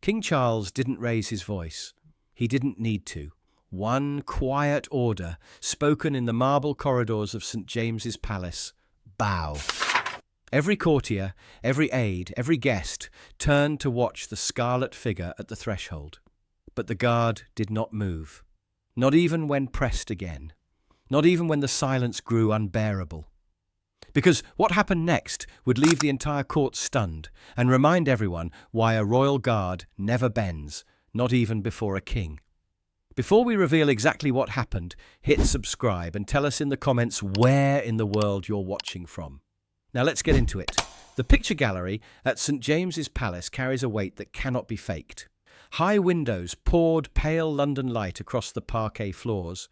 King Charles didn't raise his voice. He didn't need to. One quiet order, spoken in the marble corridors of St. James's Palace: bow. Every courtier, every aide, every guest turned to watch the scarlet figure at the threshold. But the guard did not move. Not even when pressed again. Not even when the silence grew unbearable. Because what happened next would leave the entire court stunned and remind everyone why a royal guard never bends, not even before a king. Before we reveal exactly what happened, hit subscribe and tell us in the comments where in the world you're watching from. Now let's get into it. The picture gallery at St. James's Palace carries a weight that cannot be faked. High windows poured pale London light across the parquet floors,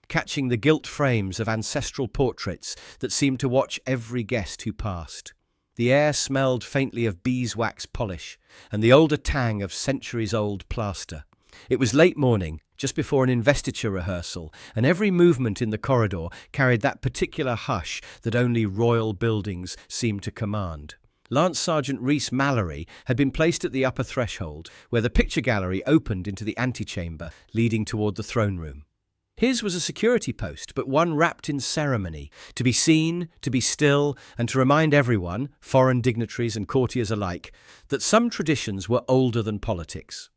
catching the gilt frames of ancestral portraits that seemed to watch every guest who passed. The air smelled faintly of beeswax polish and the older tang of centuries-old plaster. It was late morning, just before an investiture rehearsal, and every movement in the corridor carried that particular hush that only royal buildings seem to command. Lance Sergeant Rhys Mallory had been placed at the upper threshold, where the picture gallery opened into the antechamber leading toward the throne room. His was a security post, but one wrapped in ceremony, to be seen, to be still, and to remind everyone, foreign dignitaries and courtiers alike, that some traditions were older than politics.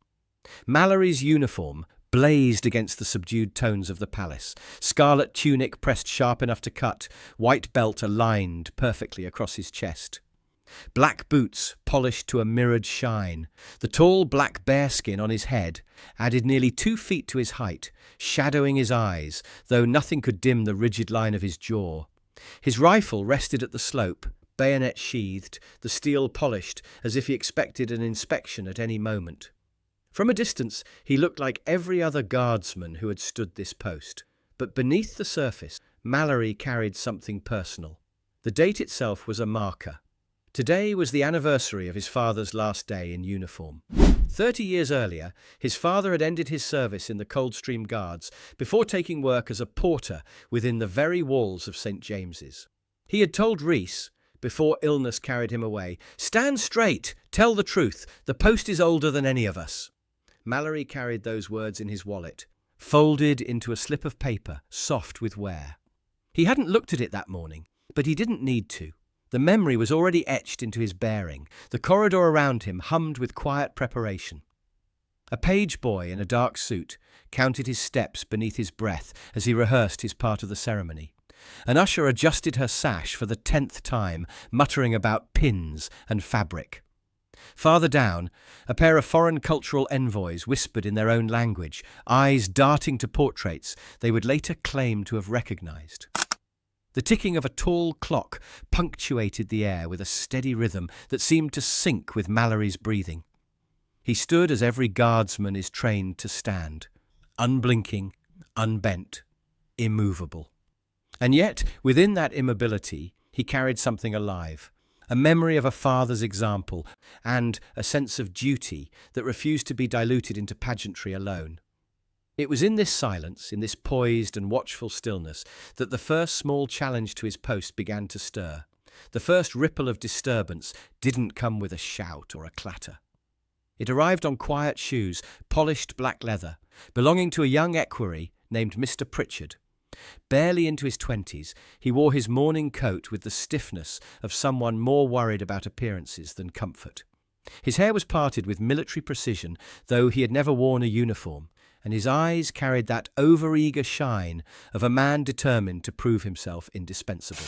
Mallory's uniform blazed against the subdued tones of the palace, scarlet tunic pressed sharp enough to cut, white belt aligned perfectly across his chest. Black boots polished to a mirrored shine. The tall black bearskin on his head added nearly 2 feet to his height, shadowing his eyes, though nothing could dim the rigid line of his jaw. His rifle rested at the slope, bayonet sheathed, the steel polished, as if he expected an inspection at any moment. From a distance, he looked like every other guardsman who had stood this post. But beneath the surface, Mallory carried something personal. The date itself was a marker. Today was the anniversary of his father's last day in uniform. 30 years earlier, his father had ended his service in the Coldstream Guards before taking work as a porter within the very walls of St. James's. He had told Rhys, before illness carried him away, "Stand straight, tell the truth, the post is older than any of us." Mallory carried those words in his wallet, folded into a slip of paper, soft with wear. He hadn't looked at it that morning, but he didn't need to. The memory was already etched into his bearing. The corridor around him hummed with quiet preparation. A page boy in a dark suit counted his steps beneath his breath as he rehearsed his part of the ceremony. An usher adjusted her sash for the 10th time, muttering about pins and fabric. Farther down, a pair of foreign cultural envoys whispered in their own language, eyes darting to portraits they would later claim to have recognized. The ticking of a tall clock punctuated the air with a steady rhythm that seemed to sync with Mallory's breathing. He stood as every guardsman is trained to stand, unblinking, unbent, immovable. And yet, within that immobility, he carried something alive. A memory of a father's example, and a sense of duty that refused to be diluted into pageantry alone. It was in this silence, in this poised and watchful stillness, that the first small challenge to his post began to stir. The first ripple of disturbance didn't come with a shout or a clatter. It arrived on quiet shoes, polished black leather, belonging to a young equerry named Mr. Pritchard. Barely into his 20s, he wore his morning coat with the stiffness of someone more worried about appearances than comfort. His hair was parted with military precision, though he had never worn a uniform, and his eyes carried that over-eager shine of a man determined to prove himself indispensable.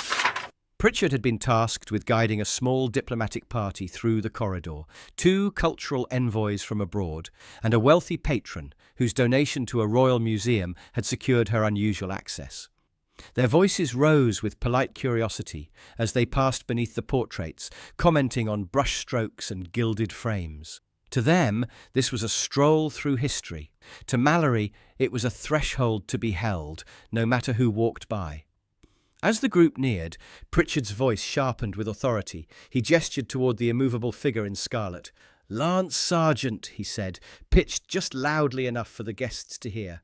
Pritchard had been tasked with guiding a small diplomatic party through the corridor, 2 cultural envoys from abroad, and a wealthy patron whose donation to a royal museum had secured her unusual access. Their voices rose with polite curiosity as they passed beneath the portraits, commenting on brushstrokes and gilded frames. To them, this was a stroll through history. To Mallory, it was a threshold to be held, no matter who walked by. As the group neared, Pritchard's voice sharpened with authority. He gestured toward the immovable figure in scarlet. "Lance Sergeant," he said, pitched just loudly enough for the guests to hear.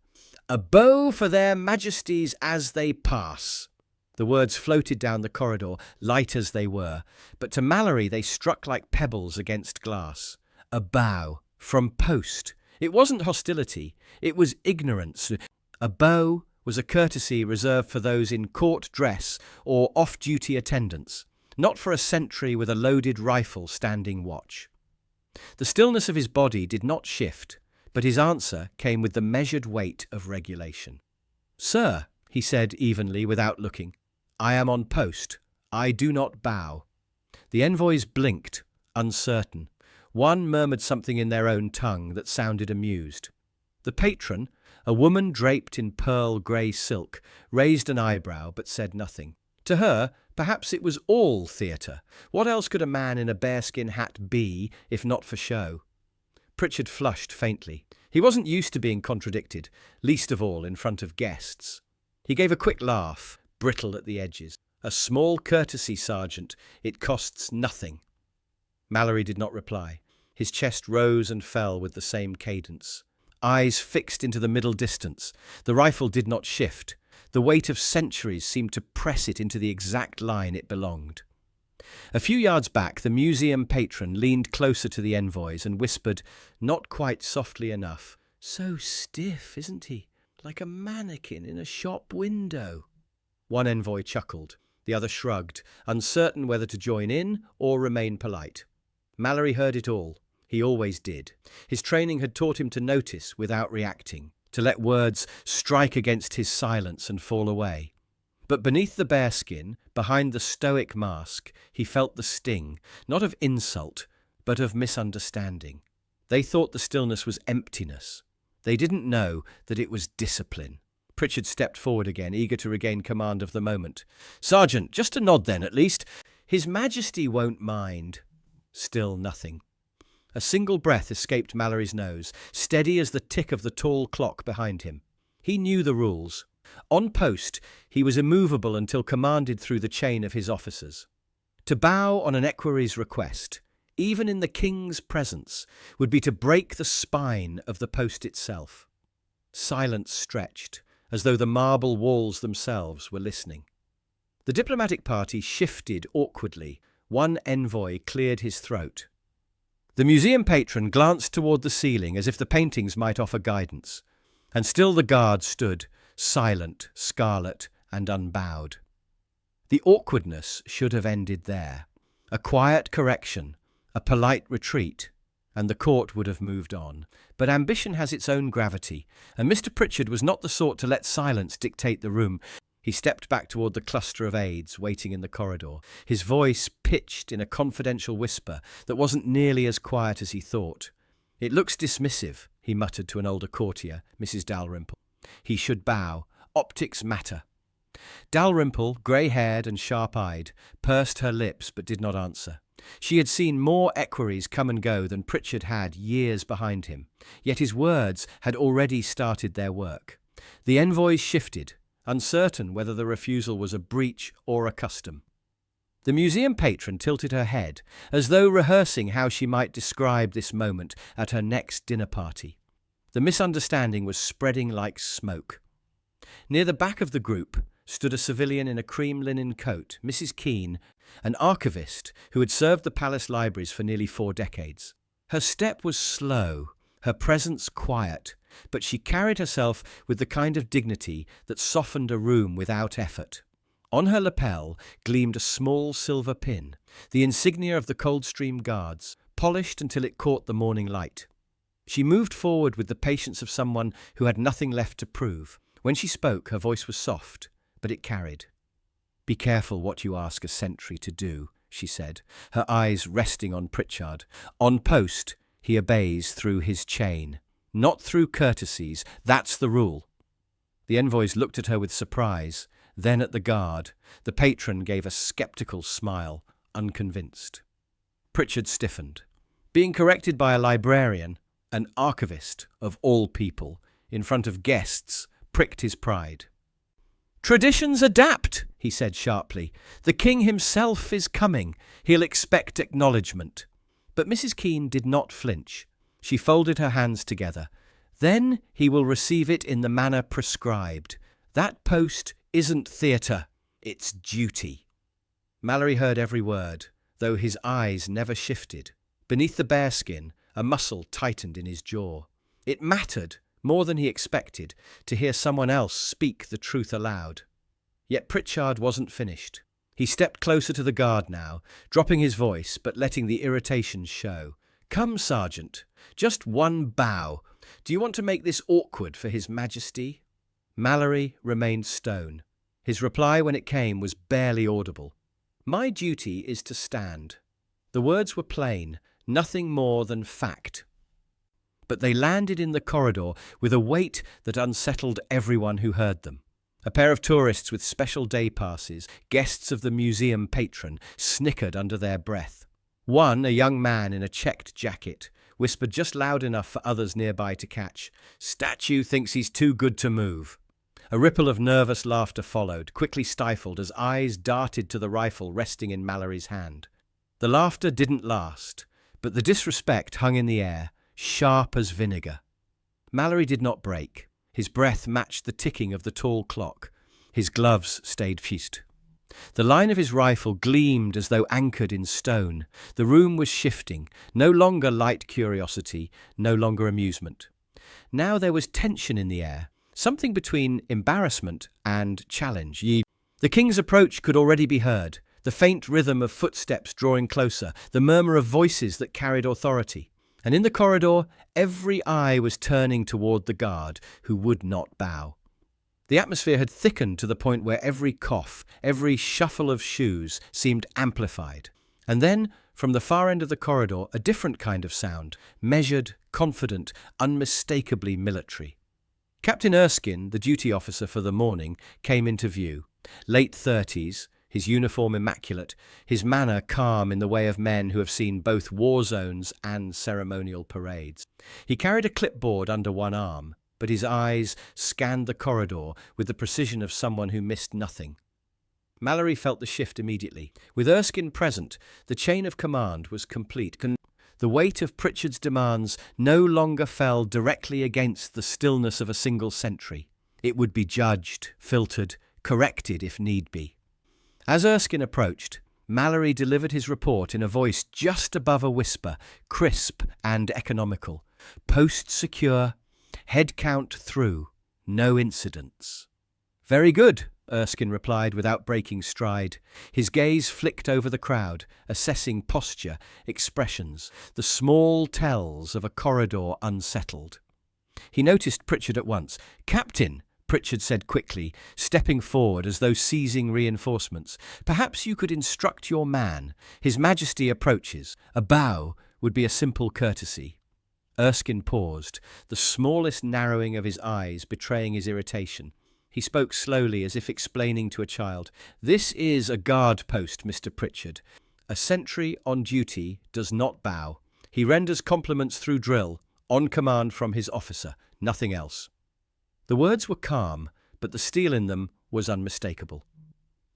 "A bow for their majesties as they pass." The words floated down the corridor, light as they were, but to Mallory they struck like pebbles against glass. A bow, From post. It wasn't hostility, it was ignorance. A bow was a courtesy reserved for those in court dress or off-duty attendants, not for a sentry with a loaded rifle standing watch. The stillness of his body did not shift, but his answer came with the measured weight of regulation. "Sir," he said evenly without looking, "I am on post. I do not bow." The envoys blinked, uncertain. One murmured something in their own tongue that sounded amused. The patron, a woman draped in pearl grey silk, raised an eyebrow but said nothing. To her, perhaps it was all theatre. What else could a man in a bearskin hat be, if not for show? Pritchard flushed faintly. He wasn't used to being contradicted, least of all in front of guests. He gave a quick laugh, brittle at the edges. "A small courtesy, Sergeant. It costs nothing." Mallory did not reply. His chest rose and fell with the same cadence. Eyes fixed into the middle distance. The rifle did not shift. The weight of centuries seemed to press it into the exact line it belonged. A few yards back, the museum patron leaned closer to the envoys and whispered, not quite softly enough, "So stiff, isn't he? Like a mannequin in a shop window." One envoy chuckled. The other shrugged, uncertain whether to join in or remain polite. Mallory heard it all. He always did. His training had taught him to notice without reacting, to let words strike against his silence and fall away. But beneath the bearskin, behind the stoic mask, he felt the sting, not of insult, but of misunderstanding. They thought the stillness was emptiness. They didn't know that it was discipline. Pritchard stepped forward again, eager to regain command of the moment. "Sergeant, just a nod then, at least. His Majesty won't mind." Still nothing. A single breath escaped Mallory's nose, steady as the tick of the tall clock behind him. He knew the rules. On post, he was immovable until commanded through the chain of his officers. To bow on an equerry's request, even in the king's presence, would be to break the spine of the post itself. Silence stretched, as though the marble walls themselves were listening. The diplomatic party shifted awkwardly. One envoy cleared his throat. The museum patron glanced toward the ceiling as if the paintings might offer guidance, and still the guard stood, silent, scarlet, and unbowed. The awkwardness should have ended there. A quiet correction, a polite retreat, and the court would have moved on. But ambition has its own gravity, and Mr. Pritchard was not the sort to let silence dictate the room. He stepped back toward the cluster of aides waiting in the corridor, his voice pitched in a confidential whisper that wasn't nearly as quiet as he thought. "It looks dismissive," he muttered to an older courtier, Mrs. Dalrymple. "He should bow. Optics matter." Dalrymple, grey-haired and sharp-eyed, pursed her lips but did not answer. She had seen more equerries come and go than Pritchard had years behind him, yet his words had already started their work. The envoys shifted, uncertain whether the refusal was a breach or a custom. The museum patron tilted her head, as though rehearsing how she might describe this moment at her next dinner party. The misunderstanding was spreading like smoke. Near the back of the group stood a civilian in a cream linen coat, Mrs. Keene, an archivist who had served the palace libraries for nearly 4 decades. Her step was slow, her presence quiet, but she carried herself with the kind of dignity that softened a room without effort. On her lapel gleamed a small silver pin, the insignia of the Coldstream Guards, polished until it caught the morning light. She moved forward with the patience of someone who had nothing left to prove. When she spoke, her voice was soft, but it carried. "Be careful what you ask a sentry to do," she said, her eyes resting on Pritchard. "On post, he obeys through his chain, not through courtesies. That's the rule." The envoys looked at her with surprise, then at the guard. The patron gave a sceptical smile, unconvinced. Pritchard stiffened. Being corrected by a librarian, an archivist of all people, in front of guests, pricked his pride. "Traditions adapt," he said sharply. "The king himself is coming. He'll expect acknowledgement." But Mrs. Keene did not flinch. She folded her hands together. "Then he will receive it in the manner prescribed. That post isn't theatre, it's duty." Mallory heard every word, though his eyes never shifted. Beneath the bearskin, A muscle tightened in his jaw. It mattered, more than he expected, to hear someone else speak the truth aloud. Yet Pritchard wasn't finished. He stepped closer to the guard now, dropping his voice but letting the irritation show. "Come, Sergeant. Just one bow. Do you want to make this awkward for His Majesty?" Mallory remained stone. His reply, when it came, was barely audible. "My duty is to stand." The words were plain, nothing more than fact. But they landed in the corridor with a weight that unsettled everyone who heard them. A pair of tourists with special day passes, guests of the museum patron, snickered under their breath. One, a young man in a checked jacket, whispered just loud enough for others nearby to catch, "Statue thinks he's too good to move." A ripple of nervous laughter followed, quickly stifled as eyes darted to the rifle resting in Mallory's hand. The laughter didn't last, but the disrespect hung in the air, sharp as vinegar. Mallory did not break. His breath matched the ticking of the tall clock. His gloves stayed fixed. The line of his rifle gleamed as though anchored in stone. The room was shifting, no longer light curiosity, no longer amusement. Now there was tension in the air, something between embarrassment and challenge. The king's approach could already be heard, the faint rhythm of footsteps drawing closer, the murmur of voices that carried authority. And in the corridor, every eye was turning toward the guard, who would not bow. The atmosphere had thickened to the point where every cough, every shuffle of shoes seemed amplified. And then, from the far end of the corridor, a different kind of sound, measured, confident, unmistakably military. Captain Erskin, the duty officer for the morning, came into view. Late 30s, his uniform immaculate, his manner calm in the way of men who have seen both war zones and ceremonial parades. He carried a clipboard under one arm, but his eyes scanned the corridor with the precision of someone who missed nothing. Mallory felt the shift immediately. With Erskine present, the chain of command was complete. The weight of Pritchard's demands no longer fell directly against the stillness of a single sentry. It would be judged, filtered, corrected if need be. As Erskine approached, Mallory delivered his report in a voice just above a whisper, crisp and economical. "Post secure, head count through, no incidents." "Very good," Erskine replied without breaking stride. His gaze flicked over the crowd, assessing posture, expressions, the small tells of a corridor unsettled. He noticed Pritchard at once. "Captain," Pritchard said quickly, stepping forward as though seizing reinforcements, "perhaps you could instruct your man. His Majesty approaches. A bow would be a simple courtesy." Erskine paused, the smallest narrowing of his eyes betraying his irritation. He spoke slowly, as if explaining to a child. "This is a guard post, Mr. Pritchard. A sentry on duty does not bow. He renders compliments through drill, on command from his officer, nothing else." The words were calm, but the steel in them was unmistakable.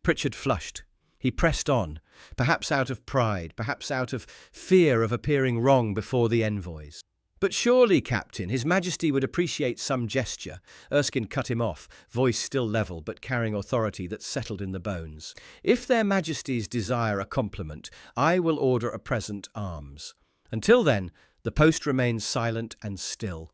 Pritchard flushed. He pressed on, perhaps out of pride, perhaps out of fear of appearing wrong before the envoys. "But surely, Captain, His Majesty would appreciate some gesture." Erskine cut him off, voice still level but carrying authority that settled in the bones. "If their Majesties desire a compliment, I will order a present arms. Until then, the post remains silent and still."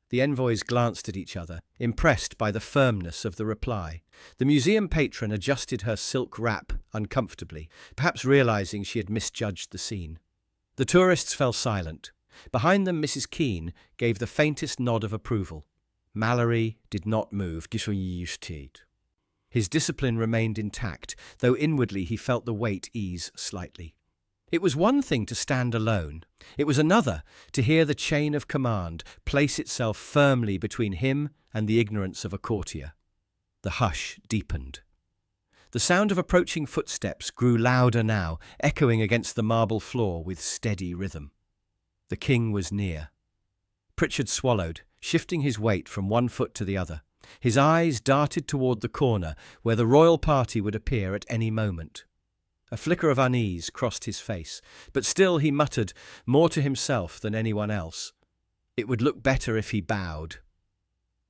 The envoys glanced at each other, impressed by the firmness of the reply. The museum patron adjusted her silk wrap uncomfortably, perhaps realizing she had misjudged the scene. The tourists fell silent. Behind them, Mrs. Keene gave the faintest nod of approval. Mallory did not move. His discipline remained intact, though inwardly he felt the weight ease slightly. It was one thing to stand alone. It was another to hear the chain of command place itself firmly between him and the ignorance of a courtier. The hush deepened. The sound of approaching footsteps grew louder now, echoing against the marble floor with steady rhythm. The king was near. Pritchard swallowed, shifting his weight from one foot to the other. His eyes darted toward the corner where the royal party would appear at any moment. A flicker of unease crossed his face, but still he muttered, more to himself than anyone else. It would look better if he bowed.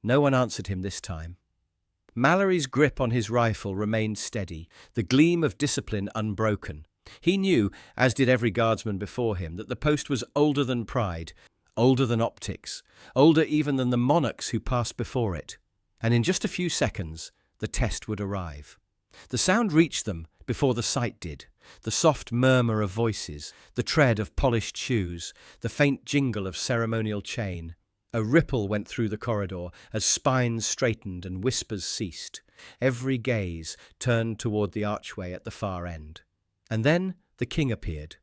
No one answered him this time. Mallory's grip on his rifle remained steady, the gleam of discipline unbroken. He knew, as did every guardsman before him, that the post was older than pride, older than optics, older even than the monarchs who passed before it. And in just a few seconds, the test would arrive. The sound reached them before the sight did. The soft murmur of voices, the tread of polished shoes, the faint jingle of ceremonial chain. A ripple went through the corridor as spines straightened and whispers ceased. Every gaze turned toward the archway at the far end. And then the king appeared.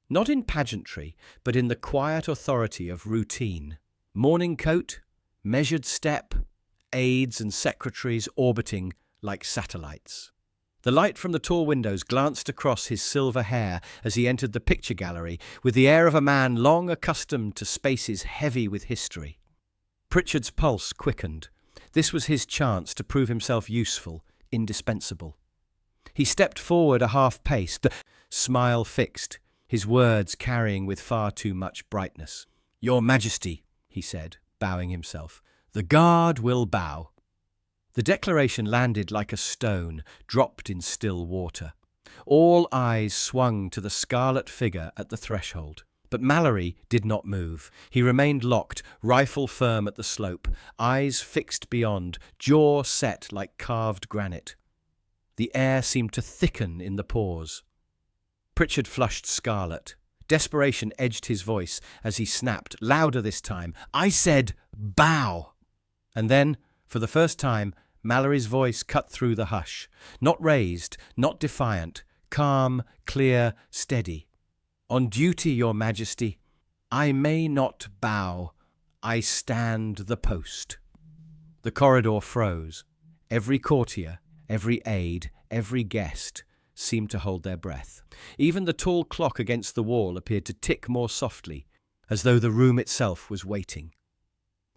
Not in pageantry, but in the quiet authority of routine. Morning coat, measured step, aides and secretaries orbiting like satellites. The light from the tall windows glanced across his silver hair as he entered the picture gallery with the air of a man long accustomed to spaces heavy with history. Pritchard's pulse quickened. This was his chance to prove himself useful, indispensable. He stepped forward a half-pace, the smile fixed, his words carrying with far too much brightness. "Your Majesty," he said, bowing himself, "the guard will bow." The declaration landed like a stone dropped in still water. All eyes swung to the scarlet figure at the threshold. But Mallory did not move. He remained locked, rifle firm at the slope, eyes fixed beyond, jaw set like carved granite. The air seemed to thicken in the pause. Pritchard flushed scarlet. Desperation edged his voice as he snapped, louder this time, "I said, bow!" And then, for the first time, Mallory's voice cut through the hush. Not raised, not defiant, calm, clear, steady. "On duty, Your Majesty. I may not bow. I stand the post." The corridor froze. Every courtier, every aide, every guest seemed to hold their breath. Even the tall clock against the wall appeared to tick more softly, as though the room itself was waiting.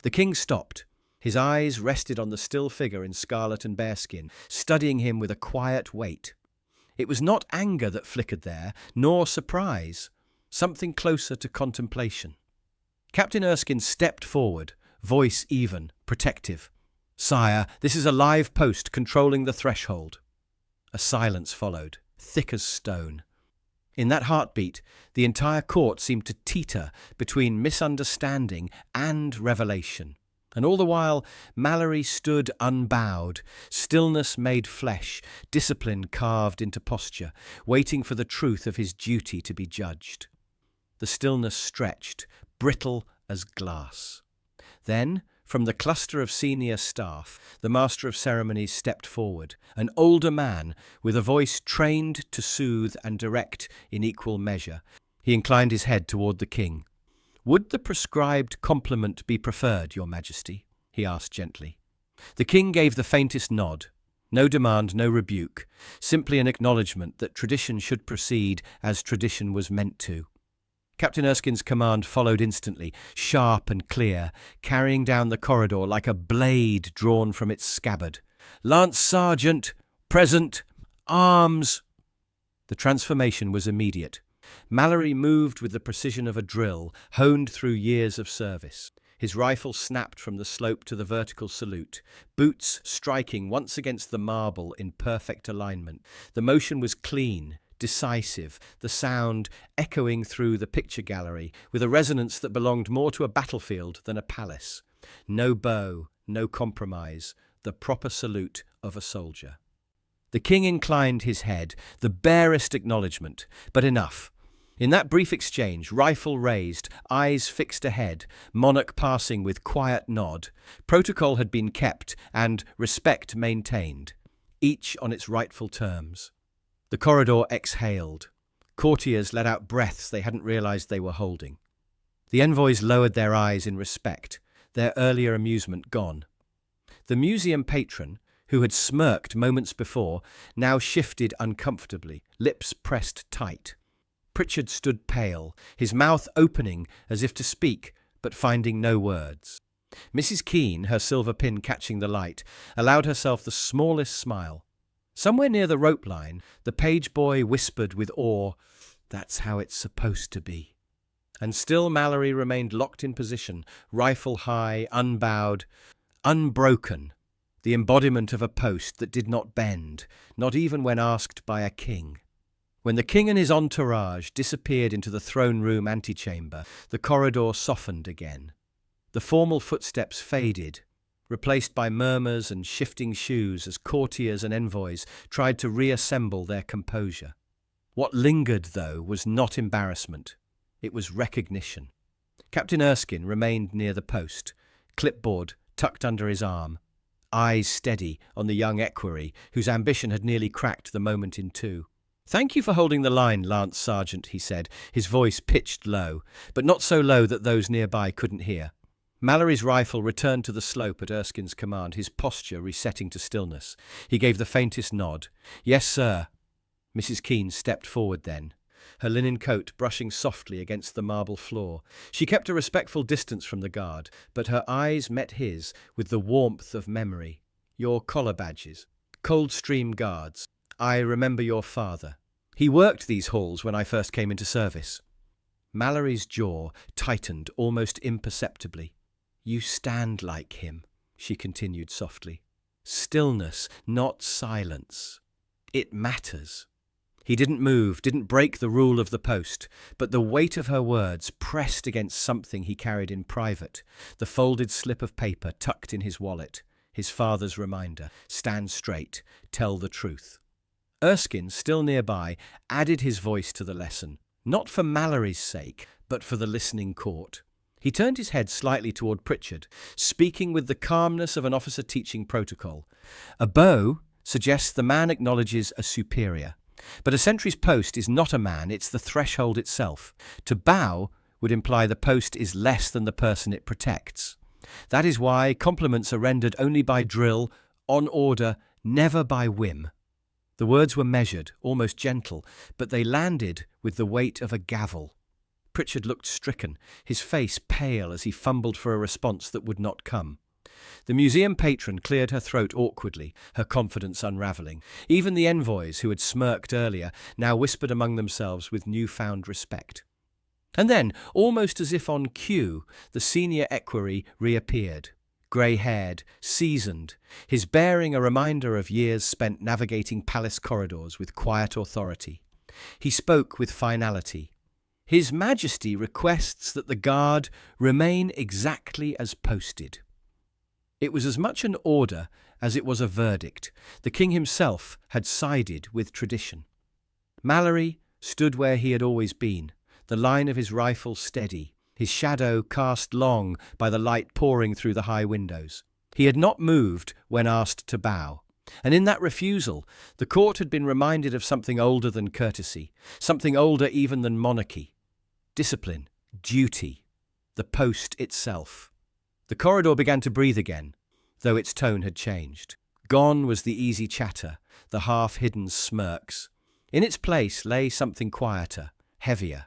The king stopped. His eyes rested on the still figure in scarlet and bearskin, studying him with a quiet weight. It was not anger that flickered there, nor surprise, something closer to contemplation. Captain Erskin stepped forward, voice even, protective. "Sire, this is a live post controlling the threshold." A silence followed, thick as stone. In that heartbeat, the entire court seemed to teeter between misunderstanding and revelation. And all the while, Mallory stood unbowed, stillness made flesh, discipline carved into posture, waiting for the truth of his duty to be judged. The stillness stretched, brittle as glass. Then, from the cluster of senior staff, the master of ceremonies stepped forward, an older man with a voice trained to soothe and direct in equal measure. He inclined his head toward the king. "Would the prescribed compliment be preferred, Your Majesty?" he asked gently. The king gave the faintest nod. No demand, no rebuke, simply an acknowledgement that tradition should proceed as tradition was meant to. Captain Erskin's command followed instantly, sharp and clear, carrying down the corridor like a blade drawn from its scabbard. "Lance Sergeant, present, arms!" The transformation was immediate. Mallory moved with the precision of a drill, honed through years of service. His rifle snapped from the slope to the vertical salute, boots striking once against the marble in perfect alignment. The motion was clean, decisive, the sound echoing through the picture gallery with a resonance that belonged more to a battlefield than a palace. No bow, no compromise, the proper salute of a soldier. The king inclined his head, the barest acknowledgement, but enough. In that brief exchange, rifle raised, eyes fixed ahead, monarch passing with quiet nod, protocol had been kept and respect maintained, each on its rightful terms. The corridor exhaled. Courtiers let out breaths they hadn't realized they were holding. The envoys lowered their eyes in respect, their earlier amusement gone. The museum patron, who had smirked moments before, now shifted uncomfortably, lips pressed tight. Pritchard stood pale, his mouth opening as if to speak, but finding no words. Mrs. Keene, her silver pin catching the light, allowed herself the smallest smile. Somewhere near the rope line, the page boy whispered with awe, "That's how it's supposed to be." And still Mallory remained locked in position, rifle high, unbowed, unbroken, the embodiment of a post that did not bend, not even when asked by a king. When the king and his entourage disappeared into the throne room antechamber, the corridor softened again. The formal footsteps faded, replaced by murmurs and shifting shoes as courtiers and envoys tried to reassemble their composure. What lingered, though, was not embarrassment. It was recognition. Captain Erskine remained near the post, clipboard tucked under his arm, eyes steady on the young equerry whose ambition had nearly cracked the moment in two. "Thank you for holding the line, Lance Sergeant," he said, his voice pitched low, but not so low that those nearby couldn't hear. Mallory's rifle returned to the slope at Erskine's command, his posture resetting to stillness. He gave the faintest nod. "Yes, sir." Mrs. Keene stepped forward then, her linen coat brushing softly against the marble floor. She kept a respectful distance from the guard, but her eyes met his with the warmth of memory. "Your collar badges. Coldstream Guards. I remember your father. He worked these halls when I first came into service." Mallory's jaw tightened almost imperceptibly. "You stand like him," she continued softly. "Stillness, not silence. It matters." He didn't move, didn't break the rule of the post, but the weight of her words pressed against something he carried in private, the folded slip of paper tucked in his wallet, his father's reminder: stand straight, tell the truth. Erskine, still nearby, added his voice to the lesson, not for Mallory's sake, but for the listening court. He turned his head slightly toward Pritchard, speaking with the calmness of an officer teaching protocol. A bow suggests the man acknowledges a superior. But a sentry's post is not a man, it's the threshold itself. To bow would imply the post is less than the person it protects. That is why compliments are rendered only by drill, on order, never by whim. The words were measured, almost gentle, but they landed with the weight of a gavel. Pritchard looked stricken, his face pale as he fumbled for a response that would not come. The museum patron cleared her throat awkwardly, her confidence unravelling. Even the envoys, who had smirked earlier, now whispered among themselves with newfound respect. And then, almost as if on cue, the senior equerry reappeared, grey-haired, seasoned, his bearing a reminder of years spent navigating palace corridors with quiet authority. He spoke with finality. "His Majesty requests that the guard remain exactly as posted." It was as much an order as it was a verdict. The king himself had sided with tradition. Mallory stood where he had always been, the line of his rifle steady, his shadow cast long by the light pouring through the high windows. He had not moved when asked to bow. And in that refusal, the court had been reminded of something older than courtesy, something older even than monarchy. Discipline, duty, the post itself. The corridor began to breathe again, though its tone had changed. Gone was the easy chatter, the half-hidden smirks. In its place lay something quieter, heavier,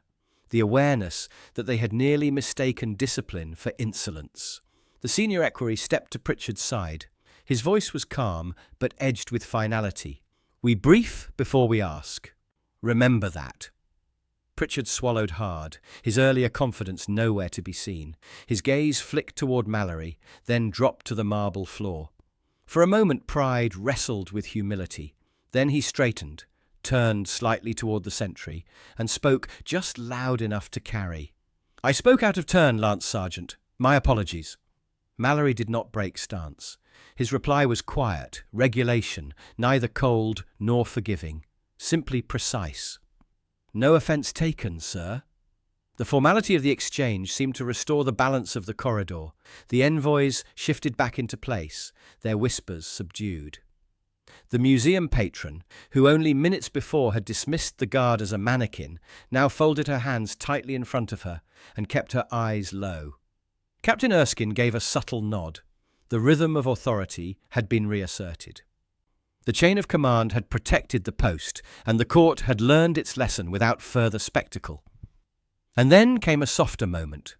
the awareness that they had nearly mistaken discipline for insolence. The senior equerry stepped to Pritchard's side. His voice was calm, but edged with finality. "We brief before we ask. Remember that." Pritchard swallowed hard, his earlier confidence nowhere to be seen. His gaze flicked toward Mallory, then dropped to the marble floor. For a moment pride wrestled with humility. Then he straightened, turned slightly toward the sentry, and spoke just loud enough to carry. "I spoke out of turn, Lance Sergeant. My apologies." Mallory did not break stance. His reply was quiet, regulation, neither cold nor forgiving, simply precise. "No offence taken, sir." The formality of the exchange seemed to restore the balance of the corridor. The envoys shifted back into place, their whispers subdued. The museum patron, who only minutes before had dismissed the guard as a mannequin, now folded her hands tightly in front of her and kept her eyes low. Captain Erskine gave a subtle nod. The rhythm of authority had been reasserted. The chain of command had protected the post, and the court had learned its lesson without further spectacle. And then came a softer moment.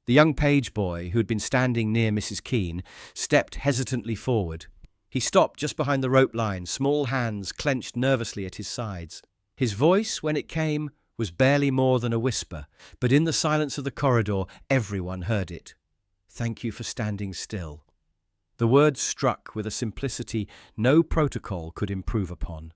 The young page boy, who had been standing near Mrs. Keene, stepped hesitantly forward. He stopped just behind the rope line, small hands clenched nervously at his sides. His voice, when it came, was barely more than a whisper, but in the silence of the corridor, everyone heard it. "Thank you for standing still." The words struck with a simplicity no protocol could improve upon.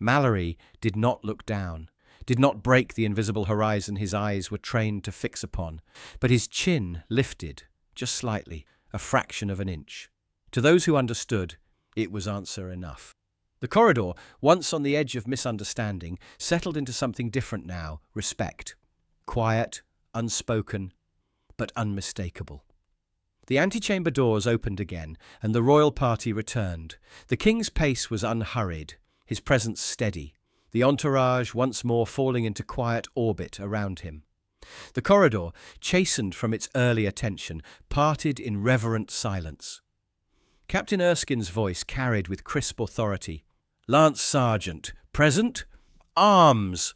Mallory did not look down, did not break the invisible horizon his eyes were trained to fix upon, but his chin lifted, just slightly, a fraction of an inch. To those who understood, it was answer enough. The corridor, once on the edge of misunderstanding, settled into something different now: respect. Quiet, unspoken, but unmistakable. The antechamber doors opened again, and the royal party returned. The king's pace was unhurried, his presence steady, the entourage once more falling into quiet orbit around him. The corridor, chastened from its earlier tension, parted in reverent silence. Captain Erskin's voice carried with crisp authority. "Lance Sergeant, present? Arms!"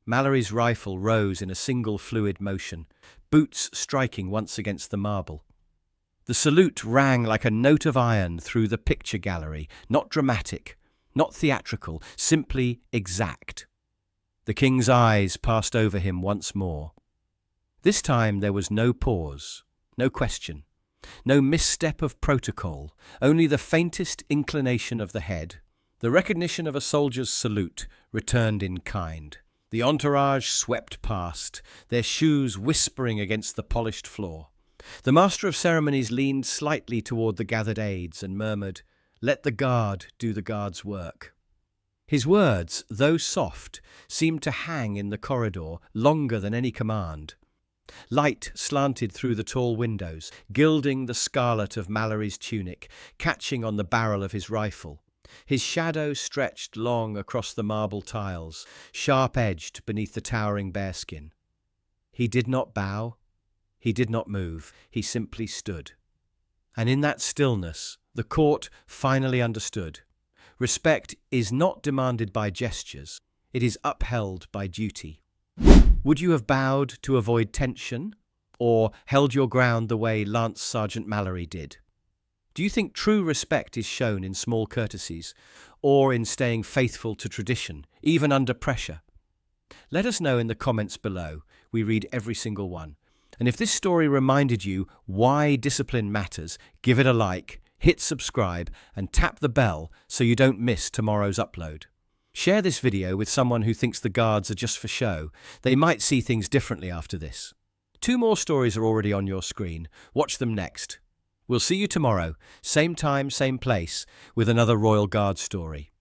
Mallory's rifle rose in a single fluid motion, boots striking once against the marble. The salute rang like a note of iron through the picture gallery, not dramatic, not theatrical, simply exact. The king's eyes passed over him once more. This time there was no pause, no question, no misstep of protocol, only the faintest inclination of the head. The recognition of a soldier's salute returned in kind. The entourage swept past, their shoes whispering against the polished floor. The master of ceremonies leaned slightly toward the gathered aides and murmured, "Let the guard do the guard's work." His words, though soft, seemed to hang in the corridor longer than any command. Light slanted through the tall windows, gilding the scarlet of Mallory's tunic, catching on the barrel of his rifle. His shadow stretched long across the marble tiles, sharp-edged beneath the towering bearskin. He did not bow. He did not move. He simply stood. And in that stillness, the court finally understood. Respect is not demanded by gestures. It is upheld by duty. Would you have bowed to avoid tension, or held your ground the way Lance Sergeant Mallory did? Do you think true respect is shown in small courtesies, or in staying faithful to tradition, even under pressure? Let us know in the comments below. We read every single one. And if this story reminded you why discipline matters, give it a like, hit subscribe, and tap the bell so you don't miss tomorrow's upload. Share this video with someone who thinks the guards are just for show. They might see things differently after this. 2 more stories are already on your screen. Watch them next. We'll see you tomorrow, same time, same place, with another Royal Guard story.